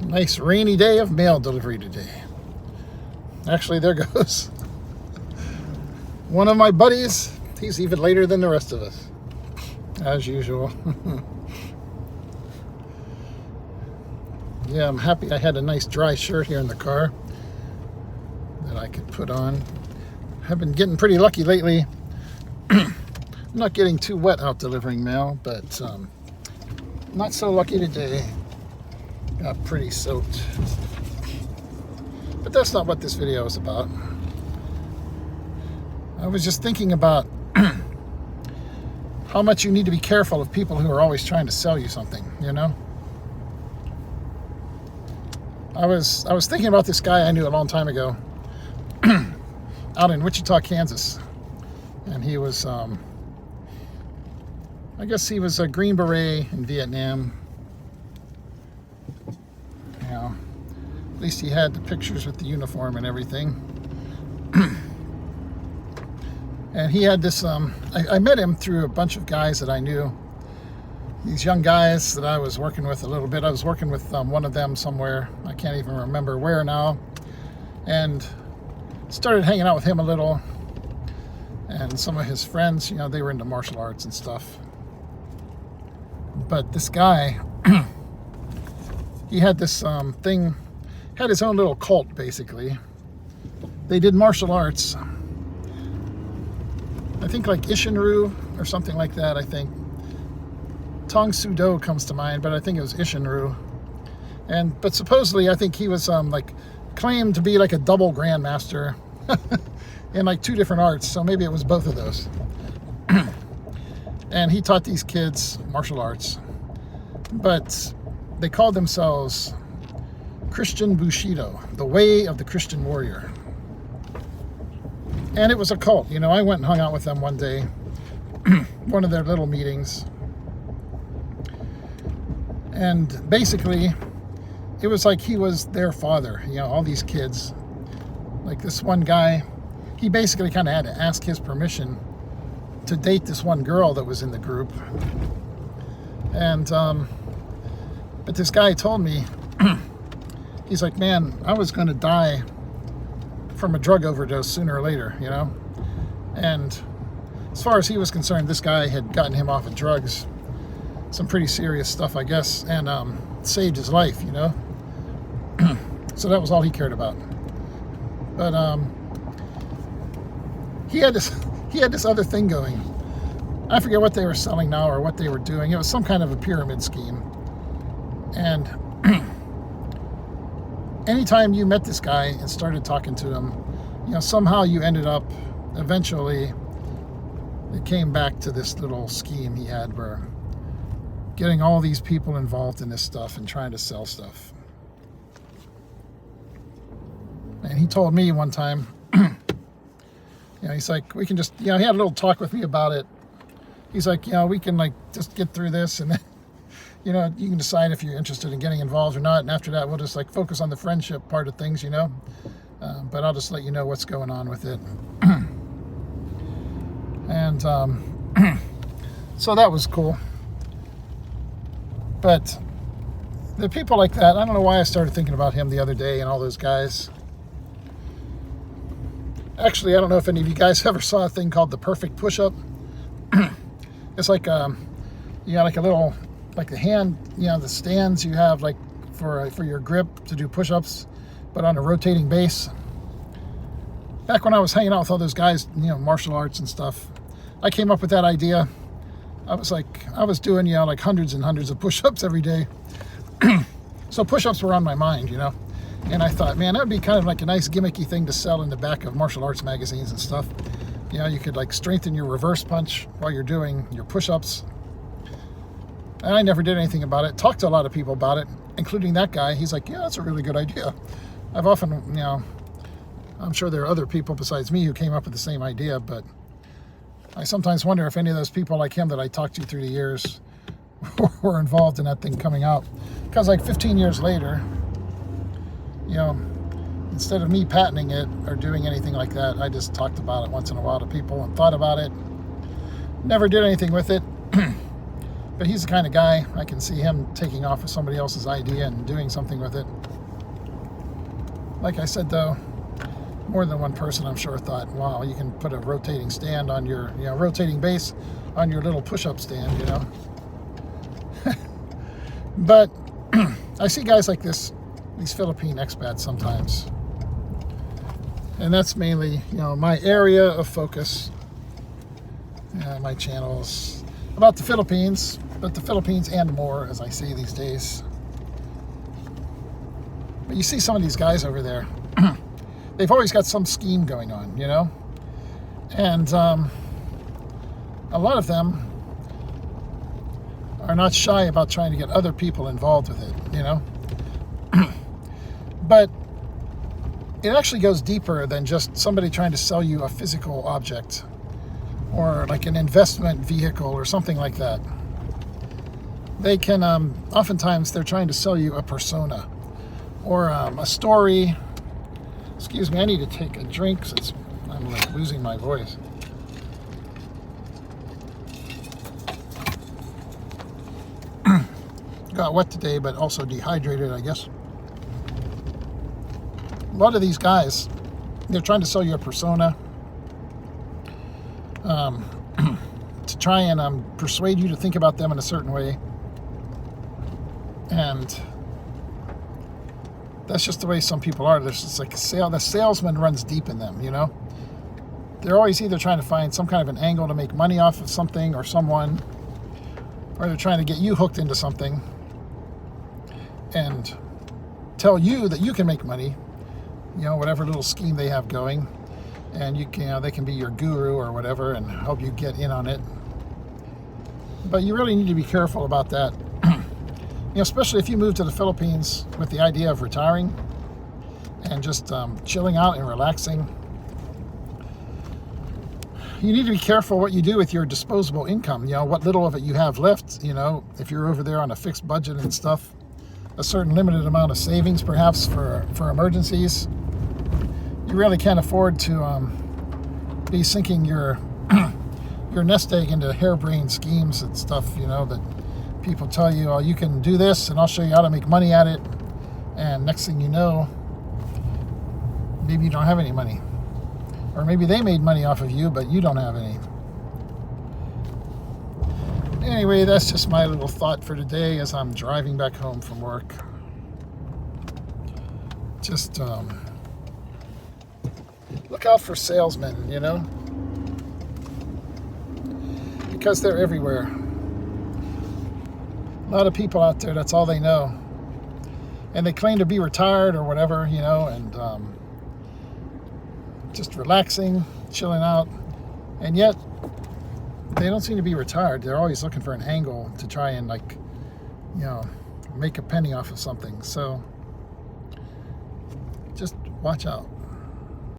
Nice rainy day of mail delivery today. Actually, there goes one of my buddies. He's even later than the rest of us, as usual. Yeah, I'm happy I had a nice dry shirt here in the car that I could put on. I've been getting pretty lucky lately. I'm not getting too wet out delivering mail, but not so lucky today. Got pretty soaked. But that's not what this video is about. I was just thinking about how much you need to be careful of people who are always trying to sell you something, you know? I was thinking about this guy I knew a long time ago out in Wichita, Kansas. And he was, I guess he was a Green Beret in Vietnam. You know, at least he had the pictures with the uniform and everything. And he had this, I met him through a bunch of guys that I knew. These young guys that I was working with a little bit. I was working with one of them somewhere. I can't even remember where now. And started hanging out with him a little. And some of his friends, you know, they were into martial arts and stuff. But this guy, he had this thing, had his own little cult, basically. They did martial arts. I think like Ishinru or something like that, I think. Tong Soo Do comes to mind, but I think it was Ishinru. But supposedly, I think he was like claimed to be like a double grandmaster in like 2 different arts, so maybe it was both of those. And he taught these kids martial arts, but they called themselves Christian Bushido, the way of the Christian warrior. And it was a cult, you know. I went and hung out with them one day, one of their little meetings. And basically, it was like he was their father, you know, all these kids. Like this one guy, he basically kind of had to ask his permission to date this one girl that was in the group. And, but this guy told me, he's like, man, I was going to die from a drug overdose sooner or later, you know? And as far as he was concerned, this guy had gotten him off of drugs, some pretty serious stuff, I guess, and saved his life, you know? So that was all he cared about. But he had this other thing going. I forget what they were selling now or what they were doing. It was some kind of a pyramid scheme. And anytime you met this guy and started talking to him, you know, somehow you ended up, eventually, it came back to this little scheme he had where getting all these people involved in this stuff and trying to sell stuff. And he told me one time, you know, he's like, we can just, you know, he had a little talk with me about it. He's like, you know, we can like just get through this and then, you know, you can decide if you're interested in getting involved or not. And after that, we'll just like focus on the friendship part of things, you know. But I'll just let you know what's going on with it. And so that was cool. But the people like that, I don't know why I started thinking about him the other day and all those guys. Actually, I don't know if any of you guys ever saw a thing called the perfect push-up. It's like, you got like a little, like the hand, you know, the stands you have like for your grip to do push-ups, but on a rotating base. Back when I was hanging out with all those guys, you know, martial arts and stuff, I came up with that idea. I was doing, you know, like hundreds and hundreds of push-ups every day. So push-ups were on my mind, you know. And I thought, man, that would be kind of like a nice gimmicky thing to sell in the back of martial arts magazines and stuff. You know, you could like strengthen your reverse punch while you're doing your push-ups. And I never did anything about it. Talked to a lot of people about it, including that guy. He's like, yeah, that's a really good idea. I've often, you know, I'm sure there are other people besides me who came up with the same idea, but I sometimes wonder if any of those people like him that I talked to through the years were involved in that thing coming out. Because like 15 years later, you know, instead of me patenting it or doing anything like that, I just talked about it once in a while to people and thought about it. Never did anything with it. But he's the kind of guy, I can see him taking off with somebody else's idea and doing something with it. Like I said, though, more than one person, I'm sure, thought, wow, you can put a rotating stand on your, rotating base on your little push-up stand, But I see guys like this, these Philippine expats sometimes. And that's mainly, my area of focus. My channels about the Philippines, but the Philippines and more, as I say these days. But you see some of these guys over there, they've always got some scheme going on, And a lot of them are not shy about trying to get other people involved with it, But it actually goes deeper than just somebody trying to sell you a physical object or like an investment vehicle or something like that. They can, oftentimes they're trying to sell you a persona or a story. Excuse me, I need to take a drink since I'm like losing my voice. Got wet today, but also dehydrated, I guess. A lot of these guys, they're trying to sell you a persona to try and persuade you to think about them in a certain way. And that's just the way some people are. There's just like the salesman runs deep in them, They're always either trying to find some kind of an angle to make money off of something or someone, or they're trying to get you hooked into something and tell you that you can make money, whatever little scheme they have going, and they can be your guru or whatever and help you get in on it. But you really need to be careful about that, especially if you move to the Philippines with the idea of retiring and just chilling out and relaxing. You need to be careful what you do with your disposable income, what little of it you have left, if you're over there on a fixed budget and stuff, a certain limited amount of savings perhaps for emergencies. You really can't afford to be sinking your your nest egg into harebrained schemes and stuff, that people tell you, oh, you can do this and I'll show you how to make money at it. And next thing you know, maybe you don't have any money. Or maybe they made money off of you, but you don't have any. Anyway, that's just my little thought for today as I'm driving back home from work. Just look out for salesmen, because they're everywhere. A lot of people out there, that's all they know. And they claim to be retired or whatever, and just relaxing, chilling out. And yet, they don't seem to be retired. They're always looking for an angle to try and make a penny off of something. So, just watch out.